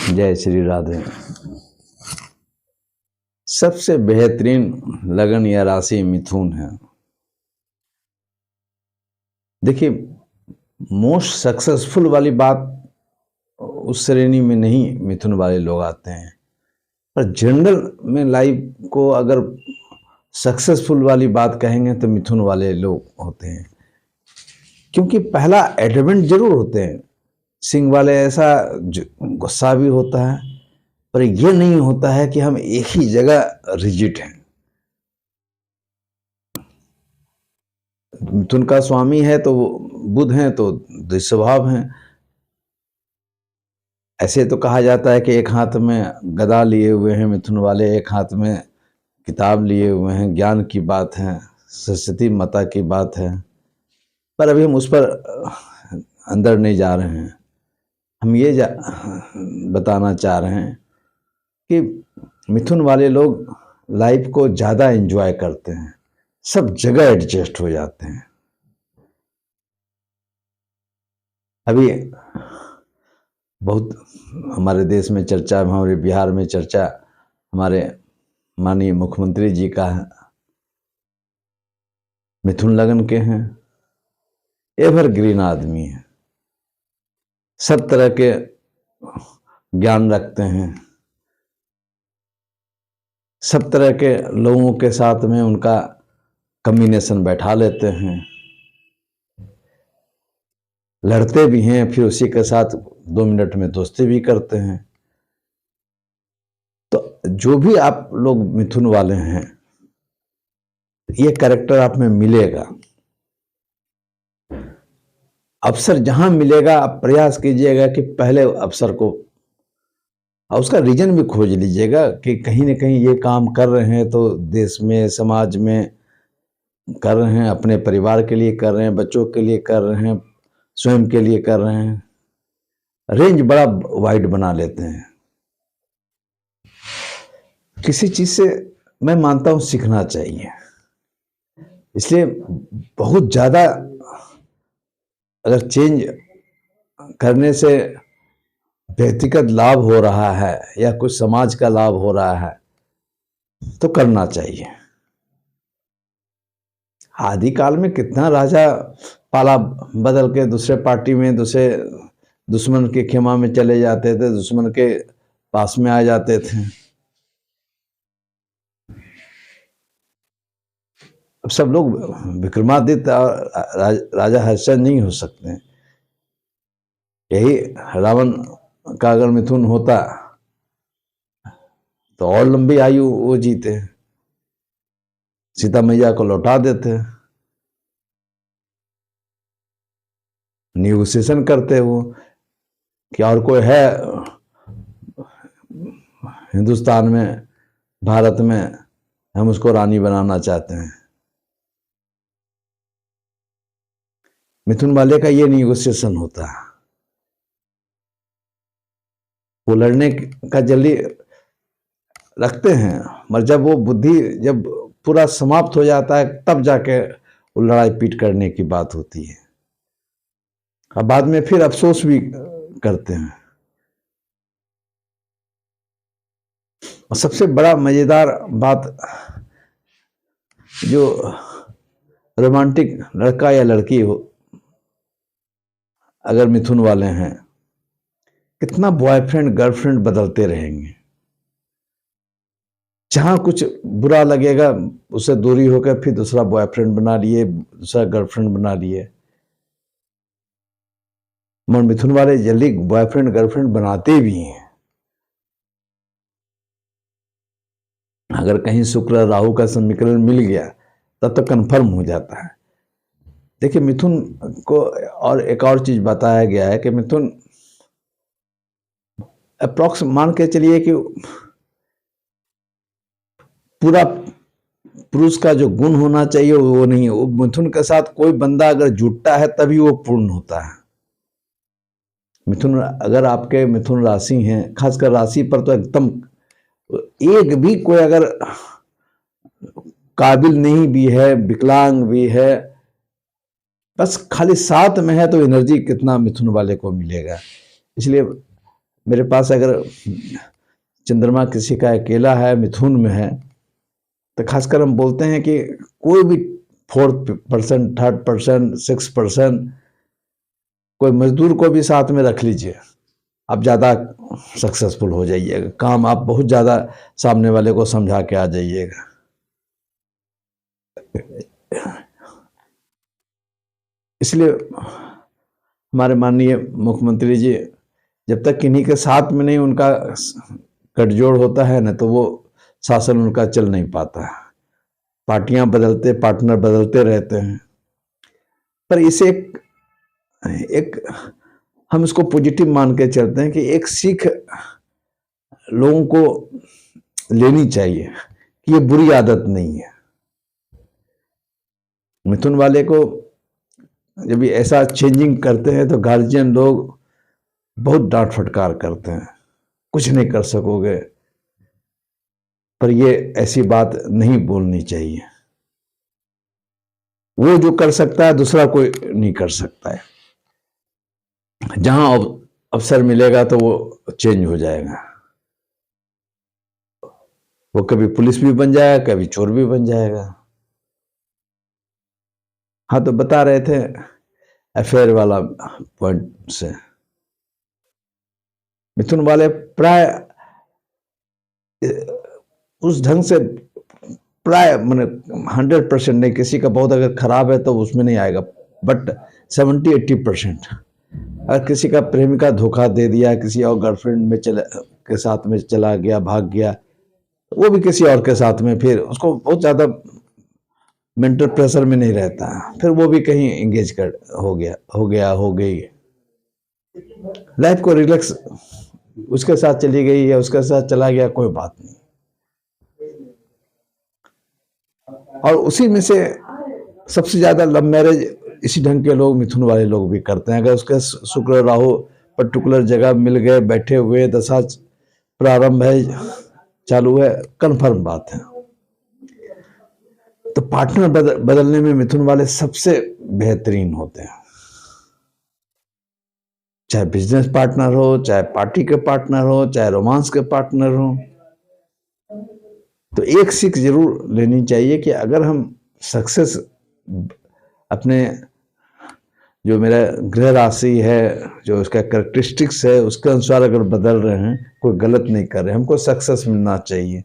जय श्री राधे। सबसे बेहतरीन लगन या राशि मिथुन है। देखिए, मोस्ट सक्सेसफुल वाली बात उस श्रेणी में नहीं मिथुन वाले लोग आते हैं, पर जनरल में लाइफ को अगर सक्सेसफुल वाली बात कहेंगे तो मिथुन वाले लोग होते हैं, क्योंकि पहला एडमेंट जरूर होते हैं। सिंह वाले ऐसा गुस्सा भी होता है, पर यह नहीं होता है कि हम एक ही जगह रिजिड हैं। मिथुन का स्वामी है तो बुध हैं तो दुस्वभाव हैं। ऐसे तो कहा जाता है कि एक हाथ में गदा लिए हुए हैं मिथुन वाले, एक हाथ में किताब लिए हुए हैं। ज्ञान की बात है, सरस्वती माता की बात है, पर अभी हम उस पर अंदर नहीं जा रहे हैं। हम ये बताना चाह रहे हैं कि मिथुन वाले लोग लाइफ को ज़्यादा एंजॉय करते हैं, सब जगह एडजस्ट हो जाते हैं। अभी बहुत हमारे देश में चर्चा, हमारे बिहार में चर्चा हमारे माननीय मुख्यमंत्री जी का है, मिथुन लगन के हैं, एवरग्रीन आदमी है, सब तरह के ज्ञान रखते हैं, सब तरह के लोगों के साथ में उनका कम्बिनेशन बैठा लेते हैं, लड़ते भी हैं, फिर उसी के साथ 2 मिनट में दोस्ती भी करते हैं। तो जो भी आप लोग मिथुन वाले हैं, ये कैरेक्टर आप में मिलेगा। अवसर जहां मिलेगा आप प्रयास कीजिएगा कि पहले अवसर को, और उसका रीजन भी खोज लीजिएगा कि कहीं ना कहीं ये काम कर रहे हैं तो देश में, समाज में कर रहे हैं, अपने परिवार के लिए कर रहे हैं, बच्चों के लिए कर रहे हैं, स्वयं के लिए कर रहे हैं। रेंज बड़ा वाइड बना लेते हैं। किसी चीज से मैं मानता हूं सीखना चाहिए, इसलिए बहुत ज्यादा अगर चेंज करने से व्यक्तिगत लाभ हो रहा है या कुछ समाज का लाभ हो रहा है तो करना चाहिए। आदिकाल में कितना राजा पाला बदल के दूसरे पार्टी में, दूसरे दुश्मन के खेमा में चले जाते थे, दुश्मन के पास में आ जाते थे। अब सब लोग विक्रमादित्य और राजा हर्षचंद्र नहीं हो सकते। यही रावण का अगर मिथुन होता तो और लंबी आयु वो जीते, सीता मैया को लौटा देते। निगोसिएशन करते वो कि और कोई है हिंदुस्तान में, भारत में, हम उसको रानी बनाना चाहते हैं। मिथुन वाले का ये निगोसिएशन होता है, वो लड़ने का जल्दी रखते हैं, मगर जब वो बुद्धि जब पूरा समाप्त हो जाता है तब जाके वो लड़ाई पीट करने की बात होती है, और बाद में फिर अफसोस भी करते हैं। और सबसे बड़ा मजेदार बात, जो रोमांटिक लड़का या लड़की हो अगर मिथुन वाले हैं, कितना बॉयफ्रेंड गर्लफ्रेंड बदलते रहेंगे। जहां कुछ बुरा लगेगा उससे दूरी होकर फिर दूसरा बॉयफ्रेंड बना लिए, दूसरा गर्लफ्रेंड बना लिए। मगर मिथुन वाले जल्दी बॉयफ्रेंड गर्लफ्रेंड बनाते भी हैं। अगर कहीं शुक्र राहु का समीकरण मिल गया तब तो कंफर्म हो जाता है। देखिए, मिथुन को और एक और चीज बताया गया है कि मिथुन अप्रॉक्स मान के चलिए कि पूरा पुरुष का जो गुण होना चाहिए वो नहीं है। वो मिथुन के साथ कोई बंदा अगर जुटता है तभी वो पूर्ण होता है। मिथुन, अगर आपके मिथुन राशि हैं, खासकर राशि पर तो एकदम एक भी कोई अगर काबिल नहीं भी है, विकलांग भी है, बस खाली साथ में है तो एनर्जी कितना मिथुन वाले को मिलेगा। इसलिए मेरे पास अगर चंद्रमा किसी का अकेला है, मिथुन में है, तो खासकर हम बोलते हैं कि कोई भी 4%, 3%, 6%, कोई मजदूर को भी साथ में रख लीजिए, आप ज़्यादा सक्सेसफुल हो जाइएगा। काम आप बहुत ज़्यादा सामने वाले को समझा के आ जाइएगा। इसलिए हमारे माननीय मुख्यमंत्री जी जब तक किन्हीं के साथ में नहीं उनका गठजोड़ होता है ना, तो वो शासन उनका चल नहीं पाता। पार्टियां बदलते, पार्टनर बदलते रहते हैं, पर इसे एक हम इसको पॉजिटिव मान के चलते हैं कि एक सीख लोगों को लेनी चाहिए कि ये बुरी आदत नहीं है। मिथुन वाले को जब ये ऐसा चेंजिंग करते हैं तो गार्जियन लोग बहुत डांट फटकार करते हैं, कुछ नहीं कर सकोगे, पर ये ऐसी बात नहीं बोलनी चाहिए। वो जो कर सकता है दूसरा कोई नहीं कर सकता है। जहां अवसर मिलेगा तो वो चेंज हो जाएगा। वो कभी पुलिस भी बन जाएगा, कभी चोर भी बन जाएगा। हाँ, तो बता रहे थे अफेयर वाला पॉइंट से, मिथुन वाले प्राय उस ढंग से प्राय मैंने 100% नहीं, किसी का बहुत अगर खराब है तो उसमें नहीं आएगा, बट 70-80% अगर किसी का प्रेमिका धोखा दे दिया, किसी और गर्लफ्रेंड में के साथ में चला गया, भाग गया, वो भी किसी और के साथ में, फिर उसको बहुत ज़्यादा मेंटल प्रेशर में नहीं रहता, फिर वो भी कहीं एंगेज हो गई, लाइफ को रिलैक्स, उसके साथ चली गई या उसके साथ चला गया, कोई बात नहीं। और उसी में से सबसे ज्यादा लव मैरिज इसी ढंग के लोग, मिथुन वाले लोग भी करते हैं। अगर उसके शुक्र राहु पर्टिकुलर जगह मिल गए, बैठे हुए, दशा प्रारंभ है, चालू है, कन्फर्म बात है। तो पार्टनर बदलने में मिथुन वाले सबसे बेहतरीन होते हैं, चाहे बिजनेस पार्टनर हो, चाहे पार्टी के पार्टनर हो, चाहे रोमांस के पार्टनर हो। तो एक सीख जरूर लेनी चाहिए कि अगर हम सक्सेस अपने जो मेरा ग्रह राशि है, जो उसका कैरेक्टरिस्टिक्स है, उसके अनुसार अगर बदल रहे हैं, कोई गलत नहीं कर रहे हैं, हमको सक्सेस मिलना चाहिए।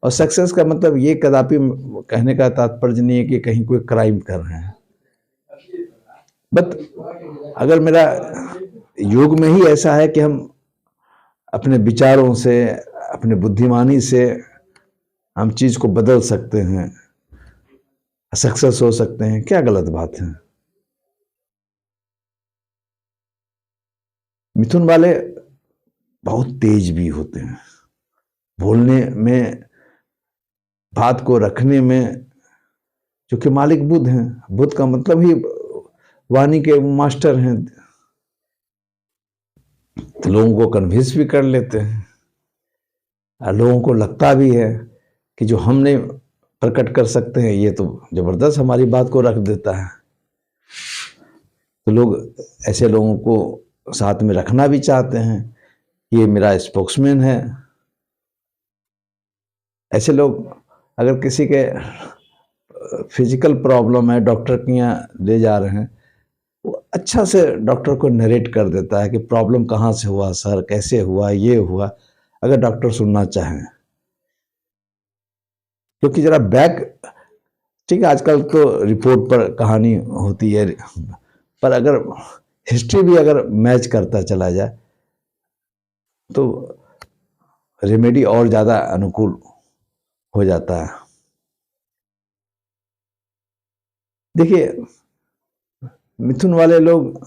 और सक्सेस का मतलब ये कदापि कहने का तात्पर्य नहीं है कि कहीं कोई क्राइम कर रहे हैं, बट अगर मेरा योग में ही ऐसा है कि हम अपने विचारों से, अपने बुद्धिमानी से हम चीज को बदल सकते हैं, सक्सेस हो सकते हैं, क्या गलत बात है। मिथुन वाले बहुत तेज भी होते हैं, बोलने में, बात को रखने में, क्योंकि मालिक बुध हैं। बुध का मतलब ही वाणी के मास्टर हैं, तो लोगों को कन्विंस भी कर लेते हैं, और लोगों को लगता भी है कि जो हम नहीं प्रकट कर सकते हैं, ये तो जबरदस्त हमारी बात को रख देता है। तो लोग ऐसे लोगों को साथ में रखना भी चाहते हैं, ये मेरा स्पोक्समैन है। ऐसे लोग अगर किसी के फिजिकल प्रॉब्लम है, डॉक्टर के यहाँ ले जा रहे हैं, वो अच्छा से डॉक्टर को नरेट कर देता है कि प्रॉब्लम कहाँ से हुआ सर, कैसे हुआ, ये हुआ, अगर डॉक्टर सुनना चाहें। क्योंकि जरा बैक, ठीक है, आजकल तो रिपोर्ट पर कहानी होती है, पर अगर हिस्ट्री भी अगर मैच करता चला जाए तो रेमेडी और ज्यादा अनुकूल हो जाता है। देखिए, मिथुन वाले लोग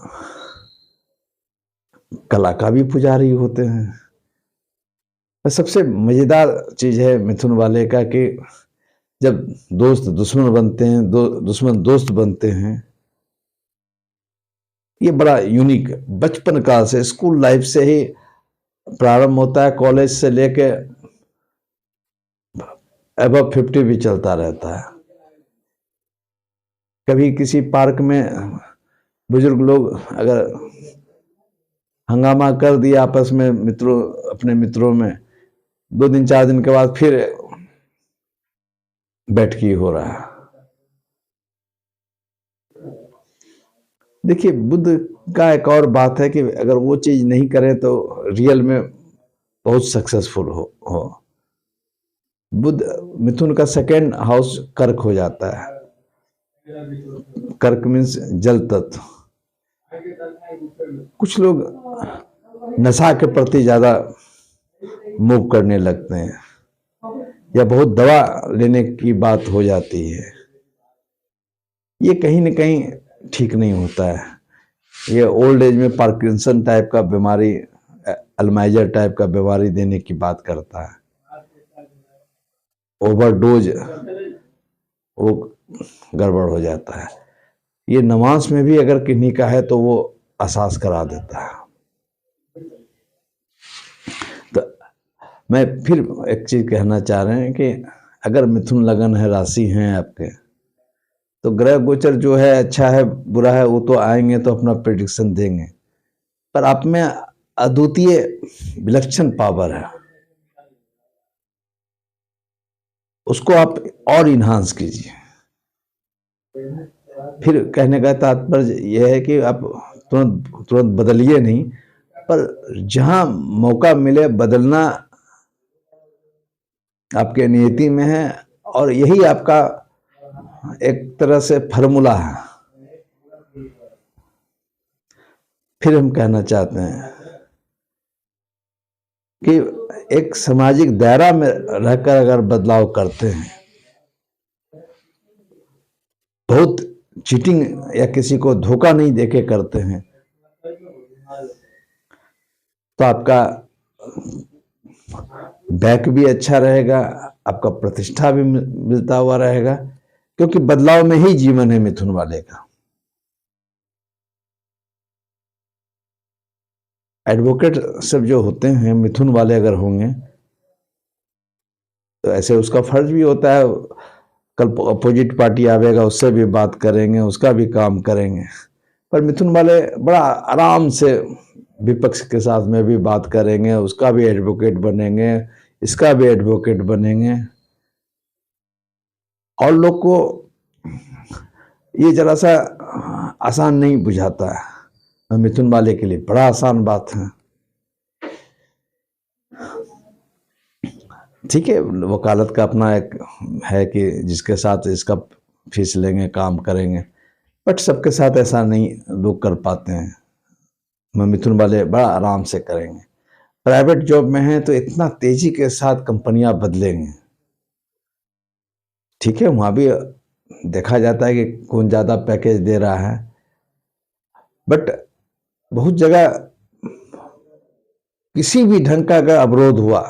कला का भी पुजारी होते हैं। सबसे मजेदार चीज है मिथुन वाले का कि जब दोस्त दुश्मन बनते हैं, दुश्मन दोस्त बनते हैं, ये बड़ा यूनिक बचपन काल से, स्कूल लाइफ से ही प्रारंभ होता है, कॉलेज से लेके अबव 50 भी चलता रहता है। कभी किसी पार्क में बुजुर्ग लोग अगर हंगामा कर दिया आपस में मित्रों, अपने मित्रों में, 2 दिन 4 दिन के बाद फिर बैठकी हो रहा है। देखिए, बुद्ध का एक और बात है कि अगर वो चीज नहीं करें तो रियल में बहुत सक्सेसफुल हो। बुद्ध, मिथुन का सेकेंड हाउस कर्क हो जाता है। कर्क मीन्स जल तत्व। कुछ लोग नशा के प्रति ज्यादा मूव करने लगते हैं या बहुत दवा लेने की बात हो जाती है। ये कहीं न कहीं ठीक नहीं होता है। ये ओल्ड एज में पार्किंसन टाइप का बीमारी, अल्जाइमर टाइप का बीमारी देने की बात करता है। ओवरडोज वो गड़बड़ हो जाता है। ये नमाज में भी अगर किन्हीं का है तो वो एहसास करा देता है। तो मैं फिर एक चीज कहना चाह रहे हैं कि अगर मिथुन लगन है, राशि हैं आपके, तो ग्रह गोचर जो है अच्छा है बुरा है वो तो आएंगे तो अपना प्रेडिक्शन देंगे, पर आप में अद्वितीय विलक्षण पावर है, उसको आप और इन्हांस कीजिए। फिर कहने का तात्पर्य यह है कि आप तुरंत तुरंत बदलिए नहीं, पर जहां मौका मिले बदलना आपके नियति में है, और यही आपका एक तरह से फार्मूला है। फिर हम कहना चाहते हैं कि एक सामाजिक दायरा में रहकर अगर बदलाव करते हैं, बहुत चीटिंग या किसी को धोखा नहीं देके करते हैं, तो आपका बैक भी अच्छा रहेगा, आपका प्रतिष्ठा भी मिलता हुआ रहेगा, क्योंकि बदलाव में ही जीवन है मिथुन वाले का। एडवोकेट सब जो होते हैं मिथुन वाले अगर होंगे तो ऐसे उसका फर्ज भी होता है, कल अपोजिट पार्टी आवेगा उससे भी बात करेंगे, उसका भी काम करेंगे, पर मिथुन वाले बड़ा आराम से विपक्ष के साथ में भी बात करेंगे, उसका भी एडवोकेट बनेंगे, इसका भी एडवोकेट बनेंगे। और लोग को ये जरा सा आसान नहीं बुझाता है, मिथुन वाले के लिए बड़ा आसान बात है। ठीक है, वकालत का अपना एक है कि जिसके साथ इसका फीस लेंगे, काम करेंगे, बट सबके साथ ऐसा नहीं लोग कर पाते हैं। मिथुन वाले बड़ा आराम से करेंगे। प्राइवेट जॉब में है तो इतना तेजी के साथ कंपनियां बदलेंगे। ठीक है, वहां भी देखा जाता है कि कौन ज्यादा पैकेज दे रहा है, बट बहुत जगह किसी भी ढंग का अगर अवरोध हुआ,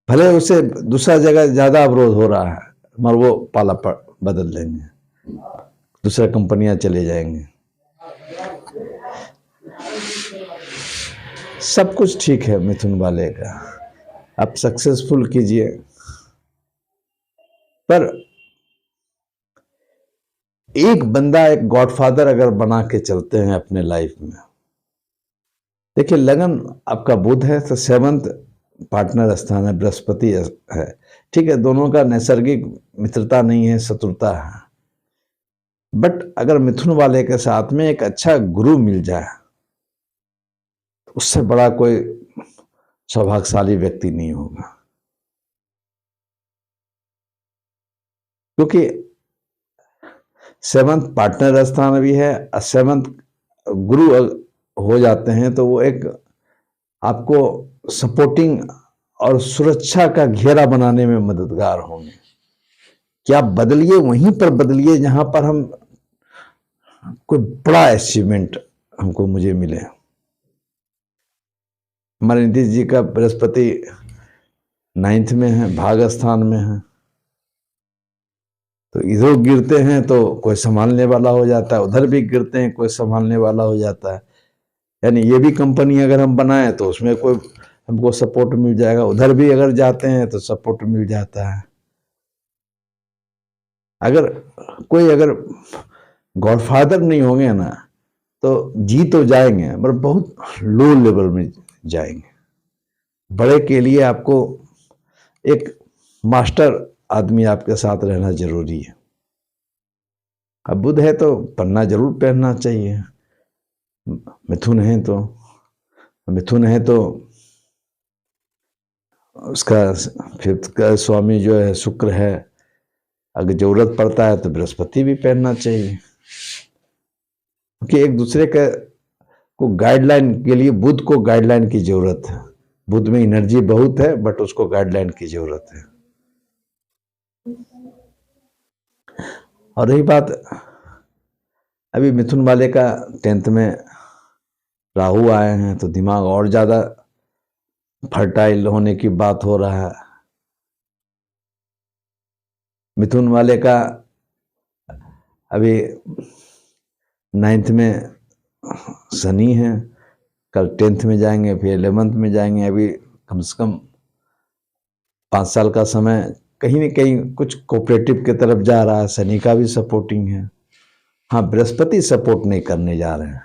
भले उसे दूसरा जगह ज्यादा अवरोध हो रहा है, मगर वो पाला बदल लेंगे, दूसरा कंपनियां चले जाएंगे। सब कुछ ठीक है मिथुन वाले का, आप सक्सेसफुल कीजिए, पर एक बंदा एक गॉडफादर अगर बना के चलते हैं अपने लाइफ में। देखिए, लगन आपका बुध है तो 7th पार्टनर स्थान है, बृहस्पति है। ठीक है, दोनों का नैसर्गिक मित्रता नहीं है, शत्रुता है, बट अगर मिथुन वाले के साथ में एक अच्छा गुरु मिल जाए, उससे बड़ा कोई सौभाग्यशाली व्यक्ति नहीं होगा। क्योंकि 7th पार्टनर स्थान भी है और 7th गुरु हो जाते हैं तो वो एक आपको सपोर्टिंग और सुरक्षा का घेरा बनाने में मददगार होंगे। क्या बदलिए, वहीं पर बदलिए जहां पर हम कोई बड़ा अचीवमेंट मुझे मिले। हमारे नीतीश जी का बृहस्पति 9th में है, भाग स्थान में है, तो इधर गिरते हैं तो कोई संभालने वाला हो जाता है, उधर भी गिरते हैं कोई संभालने वाला हो जाता है। यानी ये भी कंपनी अगर हम बनाएं तो उसमें कोई हमको सपोर्ट मिल जाएगा, उधर भी अगर जाते हैं तो सपोर्ट मिल जाता है। अगर कोई अगर गॉडफादर नहीं होंगे ना, तो जी तो जाएंगे पर बहुत लो लेवल में जाएंगे। बड़े के लिए आपको एक मास्टर आदमी आपके साथ रहना जरूरी है। अब बुध है तो पन्ना जरूर पहनना चाहिए। मिथुन है तो उसका फिफ्थ का स्वामी जो है शुक्र है, अगर जरूरत पड़ता है तो बृहस्पति भी पहनना चाहिए, क्योंकि एक दूसरे का को गाइडलाइन के लिए बुध को गाइडलाइन की जरूरत है। बुध में एनर्जी बहुत है बट उसको गाइडलाइन की जरूरत है। और रही बात अभी मिथुन वाले का 10th में राहु आए हैं तो दिमाग और ज्यादा फर्टाइल होने की बात हो रहा है। मिथुन वाले का अभी 9th में शनि है, कल 10th में जाएंगे, फिर 11th में जाएंगे। अभी कम से कम 5 साल का समय कहीं न कहीं कुछ कोऑपरेटिव की तरफ जा रहा है। शनि का भी सपोर्टिंग है। हाँ, बृहस्पति सपोर्ट नहीं करने जा रहे हैं।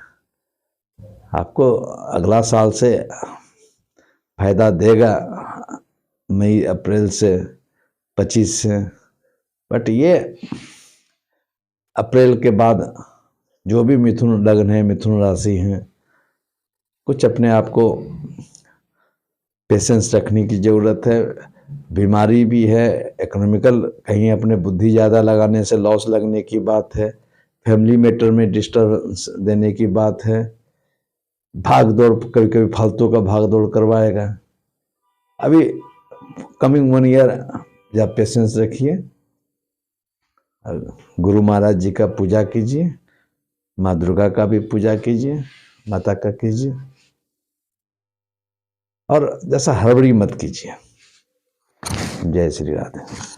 आपको अगला साल से फायदा देगा, मई अप्रैल से 25 से, बट ये अप्रैल के बाद जो भी मिथुन लग्न है, मिथुन राशि हैं, कुछ अपने आप को पेशेंस रखने की ज़रूरत है। बीमारी भी है, इकोनॉमिकल कहीं अपने बुद्धि ज़्यादा लगाने से लॉस लगने की बात है, फैमिली मैटर में डिस्टर्बेंस देने की बात है, भाग दौड़ कभी कभी फालतू का भाग दौड़ करवाएगा। अभी कमिंग 1 ईयर आप पेशेंस रखिए, गुरु महाराज जी का पूजा कीजिए, माँ दुर्गा का भी पूजा कीजिए, माता का कीजिए, और जैसा हड़बड़ी मत कीजिए। जय श्री राधे।